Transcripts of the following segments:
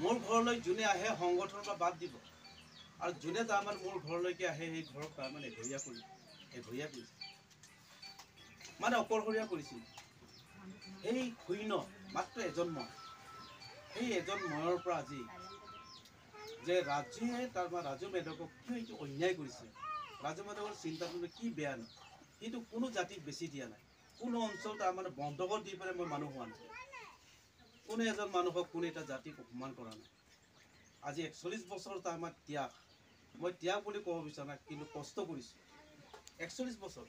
মোৰ ঘৰলৈ যোনে আহে সংগঠনৰ পৰা বাদ দিব আৰু যোনে তাৰমানে মোৰ ঘৰলৈকে আহে সেই ঘৰক তাৰমানে এঘৰীয়া কৰিছে মানে অকলশৰীয়া কৰিছিল। সেই শূন্য মাত্ৰ এজন মই, সেই এজন ময়ৰ পৰা আজি যে ৰাজুৱে তাৰমানে ৰাজু মেধকক কিয় এইটো অন্যায় কৰিছে, ৰাজু মেধকৰ চিন্তাটো কি বেয়া নাই, সেইটো কোনো জাতিক বেছি দিয়া নাই, কোনো অঞ্চল তাৰমানে বন্ধকত দি পেলাই মই মানুহ হোৱা নাই, কোনো এজন মানুহক কোনো এটা জাতিক অপমান কৰা নাই। আজি 41 বছৰ তাৰমানে ত্যাগ, মই ত্যাগ বুলি ক'ব বিচৰা নাই, কিন্তু কষ্ট কৰিছোঁ 41 বছৰ।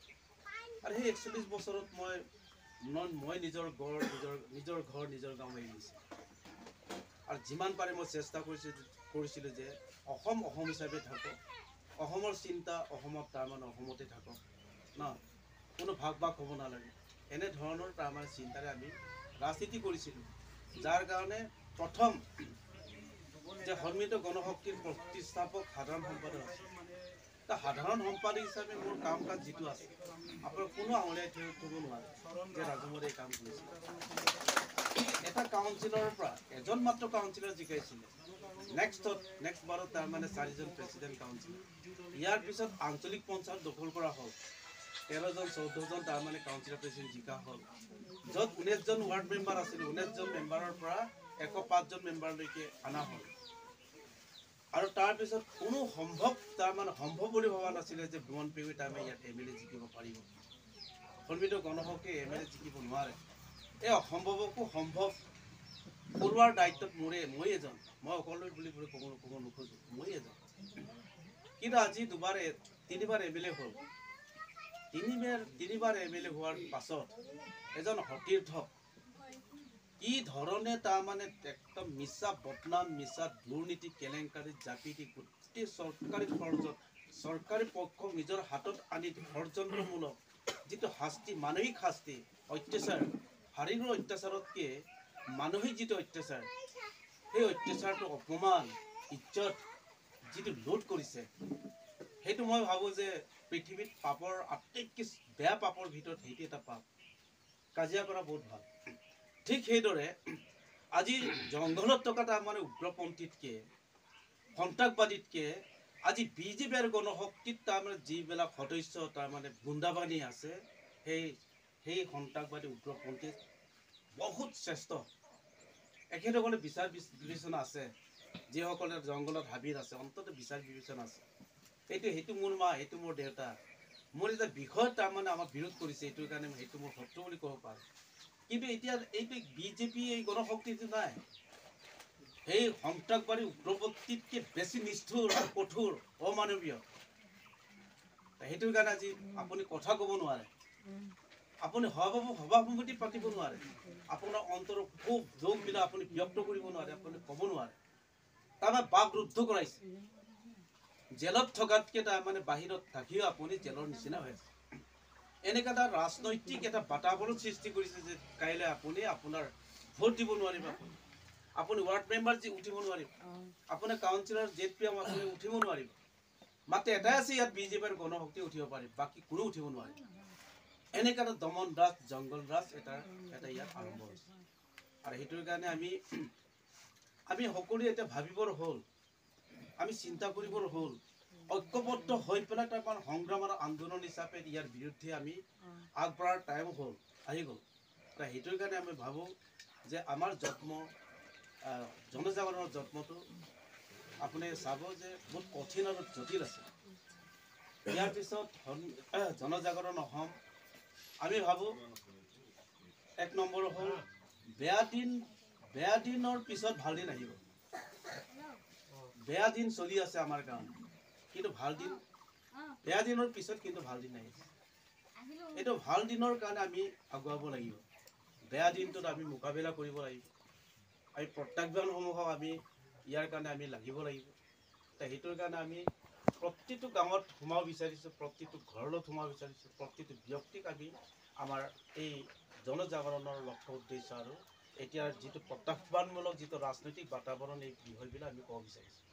আৰু সেই 41 বছৰত মই নিজৰ ঘৰ নিজৰ গাঁও এৰি দিছোঁ। আৰু যিমান পাৰে মই চেষ্টা কৰিছিলোঁ যে অসম হিচাপে থাকক, অসমৰ চিন্তা অসমত তাৰমানে অসমতে থাকক ন, কোনো ভাগ হ'ব নালাগে, এনেধৰণৰ তাৰমানে চিন্তাৰে আমি ৰাজনীতি কৰিছিলোঁ। যাৰ কাৰণে প্ৰথম যে সন্মিলিত গণশক্তিৰ প্ৰতিষ্ঠাপক সাধাৰণ সম্পাদক আছে, সাধাৰণ সম্পাদক হিচাপে মোৰ কাম কাজ যিটো আছে আপোনাৰ কোনো আঙুলিয়াই থ'ব নোৱাৰে যে ৰাজুমৰে এই কাম কৰিছিল। এটা কাউন্সিলৰ পৰা এজন মাত্ৰ কাউন্সিলৰ জিকাইছিলে, নেক্সট বাৰত তাৰমানে 4জন প্ৰেচিডেণ্ট কাউন্সিলৰ, ইয়াৰ পিছত আঞ্চলিক পঞ্চায়ত দখল কৰা হ'ল, 13জন 14জন তাৰমানে কাউন্সিলৰ প্ৰেচিডেণ্ট জিকা হ'ল, য'ত 19জন ৱাৰ্ড মেম্বাৰ আছিল, 19জন মেম্বাৰৰ পৰা 105জন মেম্বাৰলৈকে অনা হ'ল। আৰু তাৰপিছত কোনো সম্ভৱ বুলি ভবা নাছিলে যে ভুৱন পেগুৱে তাৰমানে ইয়াত MLA জিকিব পাৰিব, সন্মিলিত গণশক্তিয়ে MLA জিকিব নোৱাৰে। এই অসম্ভৱকো সম্ভৱ কৰোৱাৰ দায়িত্বত মই এজন, মই অকলে বুলি ক'ব নোখোজোঁ, মই এজন। কিন্তু আজি তিনিবাৰ MLA হ'ল, তিনিবাৰ MLA হোৱাৰ পাছত এজন সতীৰ্থক কি ধৰণে তাৰমানে একদম মিছা বদনাম, মিছা দুৰ্নীতি, কেলেংকাৰী, জাপিটি গোটেই চৰকাৰী পক্ষক নিজৰ হাতত আনি ষড়যন্ত্ৰমূলক যিটো শাস্তি, মানসিক শাস্তি, অত্যাচাৰ, শাৰীৰিক অত্যাচাৰতকৈ মানসিক যিটো অত্যাচাৰ, সেই অত্যাচাৰটো অপমান, ইজ্জত যিটো লোড কৰিছে, সেইটো মই ভাবোঁ যে পৃথিৱীত পাপৰ আটাইতকৈ বেয়া পাপৰ ভিতৰত সেইটো এটা পাপ। কাজিয়া কৰা বহুত ভাল। ঠিক সেইদৰে আজি জংঘলত থকা তাৰমানে উগ্ৰপন্থীতকৈ, সন্ত্ৰাসবাদীতকৈ আজি BJPৰ গণশক্তিত তাৰমানে যিবিলাক সদস্য তাৰমানে গুণ্ডাবাহিনী আছে, সেই সন্ত্ৰাসবাদী উগ্ৰপন্থী বহুত শ্ৰেষ্ঠ। এখেতসকলে বিচাৰ বিবেচনা আছে, যিসকলে জংঘলত হাবিত আছে, অন্ততঃ বিচাৰ বিবেচনা আছে। সেইটো মোৰ মা, সেইটো মোৰ দেউতা, মোৰ এটা বিষয়ত তাৰমানে আমাক বিৰোধ কৰিছে, এইটোৰ কাৰণে সেইটো মোৰ শত্ৰু বুলি ক'ব পাৰে। কিন্তু এতিয়া এইটো BJP এই গণশক্তিটো নাই, সেই সন্ত্ৰাসবাদী উগ্ৰপন্থীতকৈ বেছি নিষ্ঠুৰ আৰু কঠোৰ, অমানৱীয়। সেইটোৰ কাৰণে আজি আপুনি কথা ক'ব নোৱাৰে, আপুনি সভা-সমিতি পাতিব নোৱাৰে, আপোনাৰ অন্তৰৰ ক্ষোভ যোগবিলাক আপুনি ব্যক্ত কৰিব নোৱাৰে, আপুনি ক'ব নোৱাৰে। তাৰমানে বাকৰুদ্ধ কৰাইছে, জেলত থকাতকৈ তাৰমানে বাহিৰত থাকিও আপুনি জেলৰ নিচিনা হৈ আছে। এনেকুৱা এটা ৰাজনৈতিক এটা বাতাবৰণ সৃষ্টি কৰিছে যে কাইলৈ আপুনি আপোনাৰ ভোট দিব নোৱাৰিব, আপুনি ৱাৰ্ড মেম্বাৰ উঠিব নোৱাৰিব, আপোনাৰ কাউন্সিলৰ ZPM আপুনি উঠিব নোৱাৰিব। মাত্ৰ এটাই আছে ইয়াত BJPৰ গণশক্তি উঠিব পাৰিব, বাকী কোনো উঠিব নোৱাৰিব। এনেকুৱা এটা দমন ৰাজ, জংঘল ৰাজ এটা ইয়াত আৰম্ভ হৈছে। আৰু সেইটোৰ কাৰণে আমি সকলোৱে এতিয়া ভাবিবৰ হ'ল, আমি চিন্তা কৰিবৰ হ'ল, ঐক্যবদ্ধ হৈ পেলাই তাৰমানে সংগ্ৰাম আৰু আন্দোলন হিচাপে ইয়াৰ বিৰুদ্ধে আমি আগবঢ়াৰ টাইম আহি গ'ল। সেইটোৰ কাৰণে আমি ভাবোঁ যে আমাৰ জনজাগৰণৰ যত্নটো আপুনি চাব যে বহুত কঠিন আৰু জটিল আছে। ইয়াৰ পিছত জনজাগৰণ অসম, আমি ভাবোঁ 1 নম্বৰ হ'ল বেয়া দিনৰ পিছত ভাল দিন আহিব। বেয়া দিন চলি আছে আমাৰ কাৰণে, কিন্তু বেয়া দিনৰ পিছত কিন্তু ভাল দিন আহিছে। এইটো ভাল দিনৰ কাৰণে আমি আগুৱাব লাগিব, বেয়া দিনটোত আমি মোকাবিলা কৰিব লাগিব, আমি প্ৰত্যাহ্বানসমূহক আমি ইয়াৰ কাৰণে আমি লাগিব লাগিব। সেইটোৰ কাৰণে আমি প্ৰতিটো গাঁৱত সোমাব বিচাৰিছোঁ, প্ৰতিটো ঘৰলৈ সোমাব বিচাৰিছোঁ, প্ৰতিটো ব্যক্তিক আমি আমাৰ এই জনজাগৰণৰ লক্ষ্য উদ্দেশ্য আৰু এতিয়াৰ যিটো প্ৰত্যাহ্বানমূলক যিটো ৰাজনৈতিক বাতাবৰণ, এই বিষয়বিলাক আমি ক'ব বিচাৰিছোঁ।